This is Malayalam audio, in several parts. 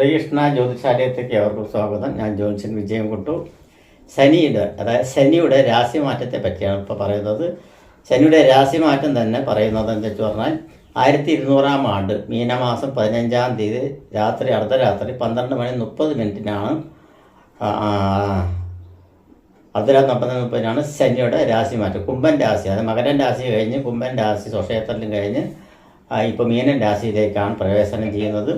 ശ്രീകൃഷ്ണ ജ്യോതിഷാലയത്തേക്ക് അവർക്കും സ്വാഗതം. ഞാൻ ജോൺസൺ വിജയൻകുട്ടു. ശനിയുടെ രാശിമാറ്റത്തെ പറ്റിയാണ് ഇപ്പോൾ പറയുന്നത്. ശനിയുടെ രാശിമാറ്റം തന്നെ പറയുന്നത് എന്താ വെച്ച് പറഞ്ഞാൽ 1200 ആണ്ട് മീനമാസം 15-ാം തീയതി രാത്രി അർദ്ധരാത്രി 12:30 അർദ്ധരാത്രി 30:30 ശനിയുടെ രാശിമാറ്റം. കുംഭൻ രാശി, അത് മകരൻ രാശി കഴിഞ്ഞ് കുംഭൻ രാശി സ്വക്ഷേത്രത്തിലും കഴിഞ്ഞ് ഇപ്പോൾ മീനൻ രാശിയിലേക്കാണ് പ്രവേശനം ചെയ്യുന്നത്.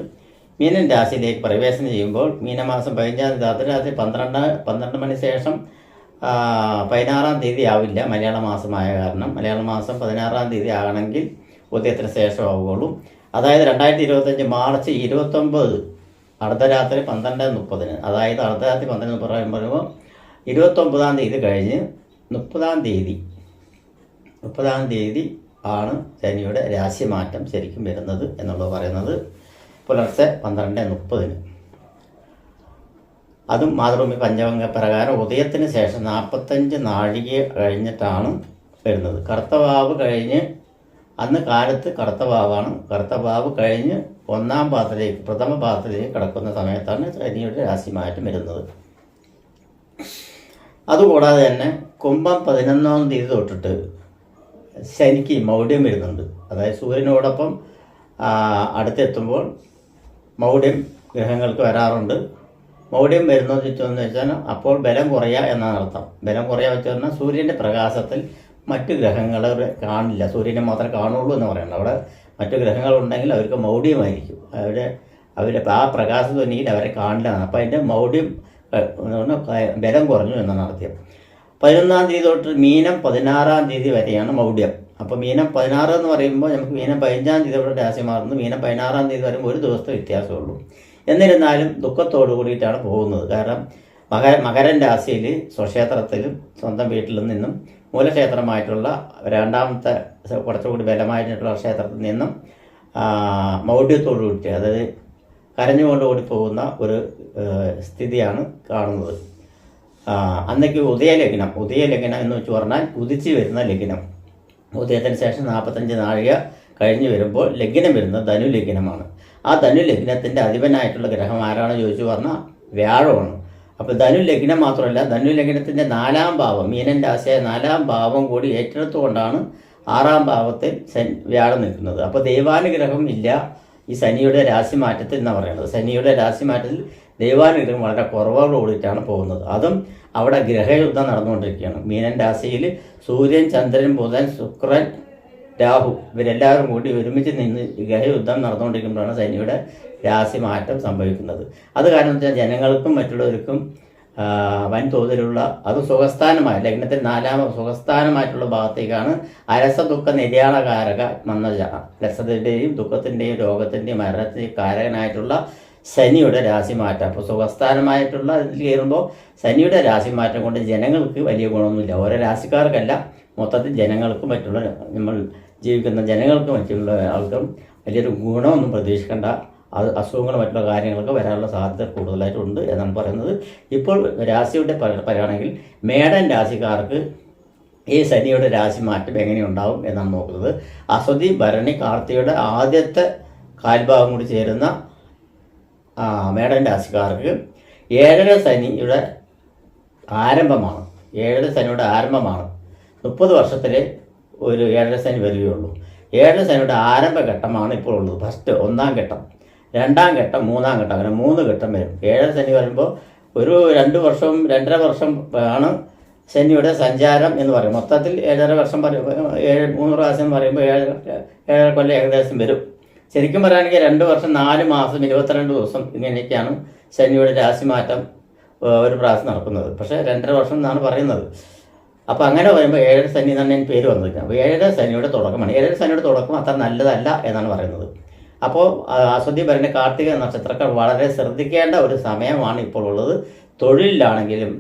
മീനൻ രാശിയിലേക്ക് പ്രവേശനം ചെയ്യുമ്പോൾ മീനമാസം 15-ാം തീയതി അർദ്ധരാത്രി 12 മണി ശേഷം 16-ാം തീയതി ആവില്ല, മലയാള മാസമായ കാരണം. മലയാള മാസം 16-ാം തീയതി ആകണമെങ്കിൽ ഉദയത്തിന് ശേഷം ആവുകയുള്ളൂ. അതായത് 2025 മാർച്ച് 29 അർദ്ധരാത്രി 12:30, അതായത് അർദ്ധരാത്രി 12:30 പറയുമ്പോൾ 29-ാം തീയതി കഴിഞ്ഞ് 30-ാം തീയതി ആണ് ശനിയുടെ രാശിമാറ്റം ശരിക്കും വരുന്നത് എന്നുള്ളത് പറയുന്നത്. പുലർച്ചെ 12:30. അതും മാതൃഭൂമി പഞ്ചമംഗ പ്രകാരം ഉദയത്തിന് ശേഷം 45 നാഴിക കഴിഞ്ഞിട്ടാണ് വരുന്നത്. കറുത്തവാവ് കഴിഞ്ഞ്, അന്ന് കാലത്ത് കറുത്തവാവാണ്. കറുത്തവാവ് കഴിഞ്ഞ് പ്രഥമ പാദത്തിലേക്ക് കിടക്കുന്ന സമയത്താണ് ശനിയുടെ രാശിമാറ്റം വരുന്നത്. അതുകൂടാതെ തന്നെ കുംഭം 11-ാം തീയതി തൊട്ടിട്ട് ശനിക്ക് മൗഢ്യം വരുന്നുണ്ട്. അതായത് സൂര്യനോടൊപ്പം അടുത്തെത്തുമ്പോൾ മൗഢ്യം ഗ്രഹങ്ങൾക്ക് വരാറുണ്ട്. മൗഢ്യം വരുന്നതെന്ന് വെച്ചാൽ അപ്പോൾ ബലം കുറയുക എന്നാണ് അർത്ഥം. ബലം കുറയുക വെച്ച് പറഞ്ഞാൽ സൂര്യൻ്റെ പ്രകാശത്തിൽ മറ്റു ഗ്രഹങ്ങളെ കാണില്ല, സൂര്യനെ മാത്രമേ കാണുള്ളൂ എന്ന് പറയുന്നത്. അവിടെ മറ്റു ഗ്രഹങ്ങളുണ്ടെങ്കിൽ അവർക്ക് മൗഢ്യമായിരിക്കും. അവർ ആ പ്രകാശത്വനിയിൽ അവരെ കാണില്ല. അപ്പോൾ അതിൻ്റെ മൗഢ്യം ബലം കുറഞ്ഞു എന്നാണ് അർത്ഥം. 11-ാം തീയതി തൊട്ട് മീനം 16-ാം തീയതി വരെയാണ് മൗഢ്യം. അപ്പോൾ മീനം 16 എന്ന് പറയുമ്പോൾ നമുക്ക് മീനം 15-ാം തീയതിയോടെ രാശി മാറുന്നു. മീനം 16-ാം തീയതി വരുമ്പോൾ ഒരു ദിവസത്തെ വ്യത്യാസമുള്ളൂ. എന്നിരുന്നാലും ദുഃഖത്തോടു കൂടിയിട്ടാണ് പോകുന്നത്. കാരണം മകരൻ രാശിയിൽ സ്വക്ഷേത്രത്തിലും സ്വന്തം വീട്ടിൽ നിന്നും മൂലക്ഷേത്രമായിട്ടുള്ള രണ്ടാമത്തെ കുറച്ചുകൂടി ബലമായിട്ടുള്ള ക്ഷേത്രത്തിൽ നിന്നും മൗഢ്യത്തോടു കൂടി, അതായത് കരഞ്ഞുകൊണ്ടുകൂടി പോകുന്ന ഒരു സ്ഥിതിയാണ് കാണുന്നത്. അന്നേക്ക് ഉദയലഗ്നം എന്ന് വെച്ച് പറഞ്ഞാൽ ഉദിച്ച് വരുന്ന ലഗ്നം. ഉദയത്തിന് ശേഷം 45 നാഴിക കഴിഞ്ഞ് വരുമ്പോൾ ലഗ്നം വരുന്നത് ധനുലഗ്നമാണ്. ആ ധനുലഗ്നത്തിൻ്റെ അധിപനായിട്ടുള്ള ഗ്രഹം ആരാണ് ചോദിച്ചു പറഞ്ഞാൽ വ്യാഴമാണ്. അപ്പോൾ ധനുലഗ്നം മാത്രമല്ല, ധനുലഗ്നത്തിൻ്റെ 4-ാം ഭാവം, മീനൻ രാശിയായ 4-ാം ഭാവം കൂടി ഏറ്റെടുത്തുകൊണ്ടാണ് 6-ാം ഭാവത്തിൽ വ്യാഴം നിൽക്കുന്നത്. അപ്പോൾ ദൈവാനുഗ്രഹം ഇല്ല ഈ ശനിയുടെ രാശിമാറ്റത്തിൽ എന്നാണ് പറയുന്നത്. ശനിയുടെ രാശിമാറ്റത്തിൽ ദൈവാനുഗ്രഹം വളരെ കുറവോട് കൂടിയിട്ടാണ് പോകുന്നത്. അതും അവിടെ ഗ്രഹയുദ്ധം നടന്നുകൊണ്ടിരിക്കുകയാണ്. മീനൻ രാശിയിൽ സൂര്യൻ, ചന്ദ്രൻ, ബുധൻ, ശുക്രൻ, രാഹു ഇവരെല്ലാവരും കൂടി ഒരുമിച്ച് നിന്ന് ഗ്രഹയുദ്ധം നടന്നുകൊണ്ടിരിക്കുമ്പോഴാണ് ശനിയുടെ രാശിമാറ്റം സംഭവിക്കുന്നത്. അത് കാരണം വെച്ചാൽ ജനങ്ങൾക്കും മറ്റുള്ളവർക്കും വൻതോതിലുള്ള, അത് സുഖസ്ഥാനമായ ലഗ്നത്തിൽ 4-ാം സുഖസ്ഥാനമായിട്ടുള്ള ഭാഗത്തേക്കാണ് അരസദുഃഖ നിര്യാണകാരക വന്ന രസത്തിൻ്റെയും ദുഃഖത്തിൻ്റെയും രോഗത്തിൻ്റെയും മരണത്തിൻ്റെയും കാരകനായിട്ടുള്ള ശനിയുടെ രാശിമാറ്റം. അപ്പോൾ സുഖസ്ഥാനമായിട്ടുള്ള ഇതിൽ കയറുമ്പോൾ ശനിയുടെ രാശിമാറ്റം കൊണ്ട് ജനങ്ങൾക്ക് വലിയ ഗുണമൊന്നുമില്ല. ഓരോ രാശിക്കാർക്കല്ല, മൊത്തത്തിൽ ജനങ്ങൾക്കും മറ്റുള്ള നമ്മൾ ജീവിക്കുന്ന ജനങ്ങൾക്കും മറ്റുള്ള ആൾക്കും വലിയൊരു ഗുണമൊന്നും പ്രതീക്ഷിക്കേണ്ട. അസുഖങ്ങൾ മറ്റുള്ള കാര്യങ്ങളൊക്കെ വരാനുള്ള സാധ്യത കൂടുതലായിട്ടുണ്ട് എന്നാണ് പറയുന്നത്. ഇപ്പോൾ രാശിയുടെ പറയുകയാണെങ്കിൽ മേടൻ രാശിക്കാർക്ക് ഈ ശനിയുടെ രാശിമാറ്റം എങ്ങനെയുണ്ടാവും എന്നാണ് നോക്കുന്നത്. അശ്വതി, ഭരണി, കാർത്തികയുടെ ആദ്യത്തെ കാൽഭാഗം കൂടി ചേരുന്ന മേടൻ രാശിക്കാർക്ക് 7ര ശനിയുടെ ആരംഭമാണ്. 30 വർഷത്തിൽ ഒരു 7ര ശനി വരികയുള്ളൂ. 7ര ശനിയുടെ ആരംഭഘട്ടമാണ് ഇപ്പോൾ ഉള്ളത്. ഫസ്റ്റ് 1-ാം ഘട്ടം, 2-ാം ഘട്ടം, 3-ാം ഘട്ടം, അങ്ങനെ 3 ഘട്ടം വരും. 7ര ശനി വരുമ്പോൾ ഒരു 2 വർഷം 2.5 വർഷം ആണ് ശനിയുടെ സഞ്ചാരം എന്ന് പറയും. മൊത്തത്തിൽ 7.5 വർഷം പറയുമ്പോൾ 3 പ്രാവശ്യം പറയുമ്പോൾ 7 കൊല്ലം ഏകദേശം വരും. ശരിക്കും പറയുകയാണെങ്കിൽ 2 വർഷം 4 മാസം 22 ദിവസം ഇങ്ങനെയൊക്കെയാണ് ശനിയുടെ രാശിമാറ്റം ഒരു പ്രാവശ്യം നടക്കുന്നത്. പക്ഷേ 2.5 വർഷം എന്നാണ് പറയുന്നത്. അപ്പോൾ അങ്ങനെ പറയുമ്പോൾ 7ര ശനി എന്നാണ് എൻ്റെ പേര് വന്നിരിക്കുന്നത്. അപ്പോൾ 7ര ശനിയുടെ തുടക്കമാണ്. 7ര ശനിയുടെ തുടക്കം അത്ര നല്ലതല്ല എന്നാണ് പറയുന്നത്. അപ്പോൾ അശ്വതി, ഭരണി, കാർത്തിക നക്ഷത്രക്കാർ വളരെ ശ്രദ്ധിക്കേണ്ട ഒരു സമയമാണ് ഇപ്പോൾ ഉള്ളത്. തൊഴിലിലാണെങ്കിലും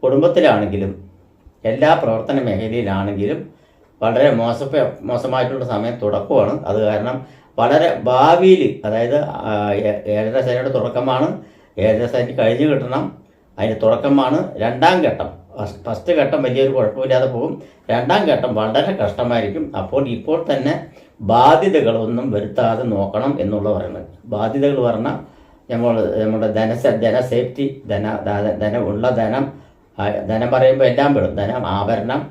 കുടുംബത്തിലാണെങ്കിലും എല്ലാ പ്രവർത്തന മേഖലയിലാണെങ്കിലും വളരെ മോശമായിട്ടുള്ള സമയം തുടക്കമാണ്. അത് കാരണം വളരെ ഭാവിയിൽ, അതായത് 7ര ശനിയുടെ തുടക്കമാണ്. 7ര ശനി കഴിഞ്ഞ് കിട്ടണം, അതിൻ്റെ തുടക്കമാണ് 2-ാം ഘട്ടം. ഫസ്റ്റ് ഘട്ടം വലിയൊരു കുഴപ്പമില്ലാതെ പോകും. 2-ാം ഘട്ടം വളരെ കഷ്ടമായിരിക്കും. അപ്പോൾ ഇപ്പോൾ തന്നെ ബാധ്യതകളൊന്നും വരുത്താതെ നോക്കണം എന്നുള്ള പറയുന്നത്. ബാധ്യതകൾ പറഞ്ഞാൽ നമ്മുടെ ധനസേഫ്റ്റി, ധനം പറയുമ്പോൾ എല്ലാം പെടും. ധനം, ആഭരണം,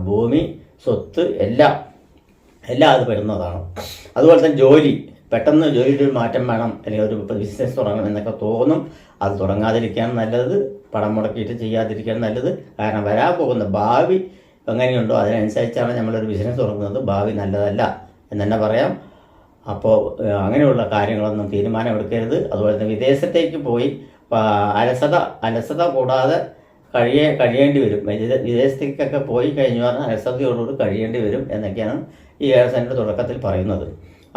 ഭൂമി, സ്വത്ത് എല്ലാം അത് പെടുന്നതാണ്. അതുപോലെ തന്നെ ജോലി, പെട്ടെന്ന് ജോലിയിൽ ഒരു മാറ്റം വേണം, അല്ലെങ്കിൽ ഒരു ബിസിനസ് തുടങ്ങണം എന്നൊക്കെ തോന്നും. അത് തുടങ്ങാതിരിക്കുകയാണ് നല്ലത്, പണം മുടക്കിയിട്ട് ചെയ്യാതിരിക്കുകയാണ് നല്ലത്. കാരണം വരാൻ പോകുന്ന ഭാവി എങ്ങനെയുണ്ടോ അതിനനുസരിച്ചാണ് നമ്മളൊരു ബിസിനസ് തുടങ്ങുന്നത്. ഭാവി നല്ലതല്ല എന്ന് തന്നെ പറയാം. അപ്പോൾ അങ്ങനെയുള്ള കാര്യങ്ങളൊന്നും തീരുമാനമെടുക്കരുത്. അതുപോലെ തന്നെ വിദേശത്തേക്ക് പോയി അലസത കൂടാതെ കഴിയേണ്ടി വരും. വിദേശത്തേക്കൊക്കെ പോയി കഴിഞ്ഞു പറഞ്ഞാൽ അലസതയോടുകൂടി കഴിയേണ്ടി വരും എന്നൊക്കെയാണ് ഈ ഏഴസനിയുടെ തുടക്കത്തിൽ പറയുന്നത്.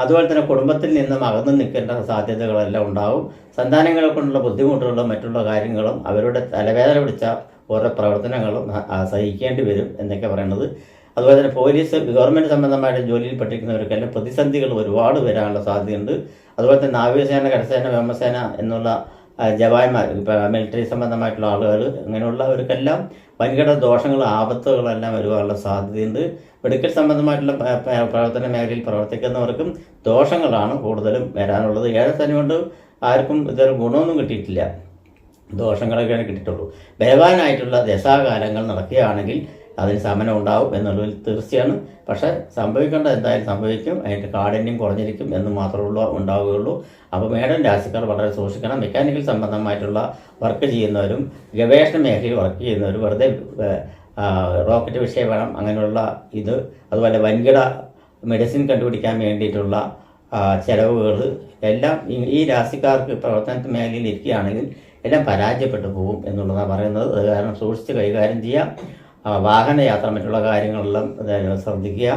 അതുപോലെ തന്നെ കുടുംബത്തിൽ നിന്നും അകന്നു നിൽക്കേണ്ട സാധ്യതകളെല്ലാം ഉണ്ടാവും. സന്താനങ്ങളെ കൊണ്ടുള്ള ബുദ്ധിമുട്ടുകളും മറ്റുള്ള കാര്യങ്ങളും അവരുടെ തലവേദന പിടിച്ച ഓരോ പ്രവർത്തനങ്ങളും സഹിക്കേണ്ടി വരും എന്നൊക്കെ പറയുന്നത്. അതുപോലെ തന്നെ പോലീസ്, ഗവൺമെൻറ് സംബന്ധമായിട്ട് ജോലിയിൽ പഠിക്കുന്നവർക്കെല്ലാം പ്രതിസന്ധികൾ ഒരുപാട് വരാനുള്ള സാധ്യതയുണ്ട്. അതുപോലെ തന്നെ നാവികസേന, കരസേന, വ്യോമസേന എന്നുള്ള ജവാന്മാർ, മിലിറ്ററി സംബന്ധമായിട്ടുള്ള ആളുകൾ, അങ്ങനെയുള്ളവർക്കെല്ലാം വൻകിട ദോഷങ്ങളും ആപത്തുകളെല്ലാം വരുവാനുള്ള സാധ്യതയുണ്ട്. മെഡിക്കൽ സംബന്ധമായിട്ടുള്ള പ്രവർത്തന മേഖലയിൽ പ്രവർത്തിക്കുന്നവർക്കും ദോഷങ്ങളാണ് കൂടുതലും വരാനുള്ളത്. ഏഴസനി കൊണ്ട് ആർക്കും ഇതൊരു ഗുണമൊന്നും കിട്ടിയിട്ടില്ല, ദോഷങ്ങളൊക്കെയാണ് കിട്ടിയിട്ടുള്ളൂ. ബലവാനായിട്ടുള്ള ദശാകാലങ്ങൾ നടക്കുകയാണെങ്കിൽ അതിന് ശമനം ഉണ്ടാവും എന്നുള്ളതിൽ തീർച്ചയാണ്. പക്ഷേ സംഭവിക്കേണ്ടത് എന്തായാലും സംഭവിക്കും. അതിൻ്റെ കാഠിന്യം കുറഞ്ഞിരിക്കും എന്ന് മാത്രമേ ഉണ്ടാവുകയുള്ളൂ. അപ്പോൾ മേടൻ രാശിക്കാർ വളരെ സൂക്ഷിക്കണം. മെക്കാനിക്കൽ സംബന്ധമായിട്ടുള്ള വർക്ക് ചെയ്യുന്നവരും ഗവേഷണ മേഖലയിൽ വർക്ക് ചെയ്യുന്നവരും, വെറുതെ റോക്കറ്റ് വിഷയം വേണം അങ്ങനെയുള്ള ഇത്, അതുപോലെ വൻകിട മെഡിസിൻ കണ്ടുപിടിക്കാൻ വേണ്ടിയിട്ടുള്ള ചിലവുകൾ എല്ലാം ഈ രാശിക്കാർക്ക് പ്രവർത്തന മേഖലയിൽ ഇരിക്കുകയാണെങ്കിൽ എല്ലാം പരാജയപ്പെട്ടു പോകും എന്നുള്ളതാണ് പറയുന്നത്. അത് കാരണം സൂക്ഷിച്ച് കൈകാര്യം ചെയ്യാം. വാഹനയാത്ര, മറ്റുള്ള കാര്യങ്ങളെല്ലാം ശ്രദ്ധിക്കുക.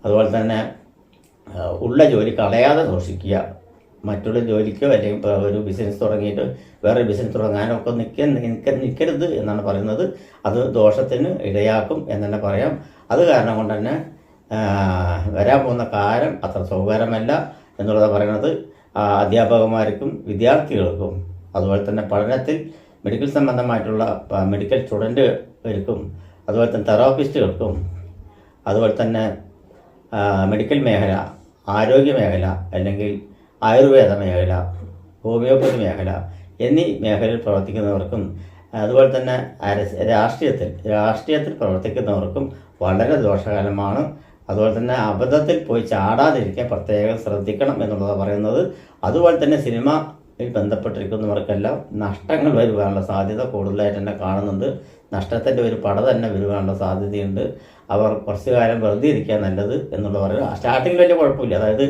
അതുപോലെ തന്നെ ഉള്ള ജോലി കളയാതെ സൂക്ഷിക്കുക. മറ്റുള്ള ജോലിക്കോ അല്ലെങ്കിൽ ഒരു ബിസിനസ് തുടങ്ങിയിട്ട് വേറെ ബിസിനസ് തുടങ്ങാനോ ഒക്കെ നിൽക്കരുത് എന്നാണ് പറയുന്നത്. അത് ദോഷത്തിന് ഇടയാക്കും എന്ന് തന്നെ പറയാം. അത് കാരണം കൊണ്ട് തന്നെ വരാൻ പോകുന്ന കാലം അത്ര സുഖകരമല്ല എന്നുള്ളതാണ് പറയുന്നത്. അധ്യാപകന്മാർക്കും വിദ്യാർത്ഥികൾക്കും അതുപോലെ തന്നെ പഠനത്തിൽ മെഡിക്കൽ സംബന്ധമായിട്ടുള്ള മെഡിക്കൽ സ്റ്റുഡൻറ്റുകൾക്കും അതുപോലെ തന്നെ തെറാപ്പിസ്റ്റുകൾക്കും അതുപോലെ തന്നെ മെഡിക്കൽ മേഖല, ആരോഗ്യ മേഖല, അല്ലെങ്കിൽ ആയുർവേദ മേഖല, ഹോമിയോപ്പതി മേഖല എന്നീ മേഖലയിൽ പ്രവർത്തിക്കുന്നവർക്കും അതുപോലെ തന്നെ രാഷ്ട്രീയത്തിൽ പ്രവർത്തിക്കുന്നവർക്കും വളരെ ദോഷകരമാണ്. അതുപോലെ തന്നെ അബദ്ധത്തിൽ പോയി ചാടാതിരിക്കാൻ പ്രത്യേകം ശ്രദ്ധിക്കണം എന്നുള്ളതാണ് പറയുന്നത്. അതുപോലെ തന്നെ സിനിമയിൽ ബന്ധപ്പെട്ടിരിക്കുന്നവർക്കെല്ലാം നഷ്ടങ്ങൾ വരുവാനുള്ള സാധ്യത കൂടുതലായിട്ട് തന്നെ കാണുന്നുണ്ട്. നഷ്ടത്തിൻ്റെ ഒരു പട തന്നെ വരുവാനുള്ള സാധ്യതയുണ്ട്. അവർ കുറച്ചു കാലം വെറുതെ ഇരിക്കാൻ നല്ലത് എന്നുള്ള പറയുന്നത്. സ്റ്റാർട്ടിങ്ങിൽ വലിയ കുഴപ്പമില്ല, അതായത്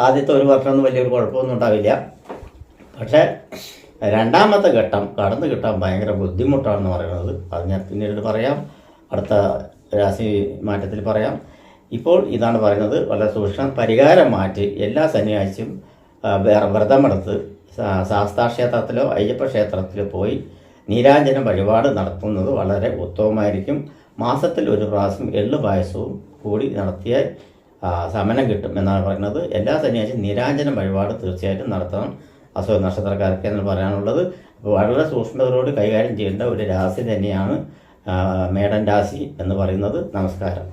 ആദ്യത്തെ ഒരു വർഷമൊന്നും വലിയൊരു കുഴപ്പമൊന്നും ഉണ്ടാവില്ല. പക്ഷേ രണ്ടാമത്തെ ഘട്ടം കടന്നു കിട്ടാൻ ഭയങ്കര ബുദ്ധിമുട്ടാണെന്ന് പറയുന്നത്. അത് ഞാൻ പിന്നീട് പറയാം, അടുത്ത രാശി മാറ്റത്തിൽ പറയാം. ഇപ്പോൾ ഇതാണ് പറയുന്നത്, വളരെ സൂക്ഷ്മം. പരിഹാരം മാറ്റി എല്ലാ ശനിയാഴ്ചയും വ്രതമെടുത്ത് ശാസ്താക്ഷേത്രത്തിലോ അയ്യപ്പ ക്ഷേത്രത്തിലോ പോയി നീരാഞ്ജനം വഴിപാട് നടത്തുന്നത് വളരെ ഉത്തമമായിരിക്കും. മാസത്തിൽ ഒരു പ്രാവശ്യം എള്ളു പായസവും കൂടി നടത്തിയാൽ ശമനം കിട്ടും എന്നാണ് പറയുന്നത്. എല്ലാ ശനിയാഴ്ചയും നീരാഞ്ജനം വഴിപാട് തീർച്ചയായിട്ടും നടത്തണം അസുഖ നക്ഷത്രക്കാർക്ക് എന്ന് പറയാനുള്ളത്. വളരെ സൂക്ഷ്മതയോട് കൈകാര്യം ചെയ്യേണ്ട ഒരു രാശി തന്നെയാണ് മേടൻ രാശി എന്ന് പറയുന്നത്. നമസ്കാരം.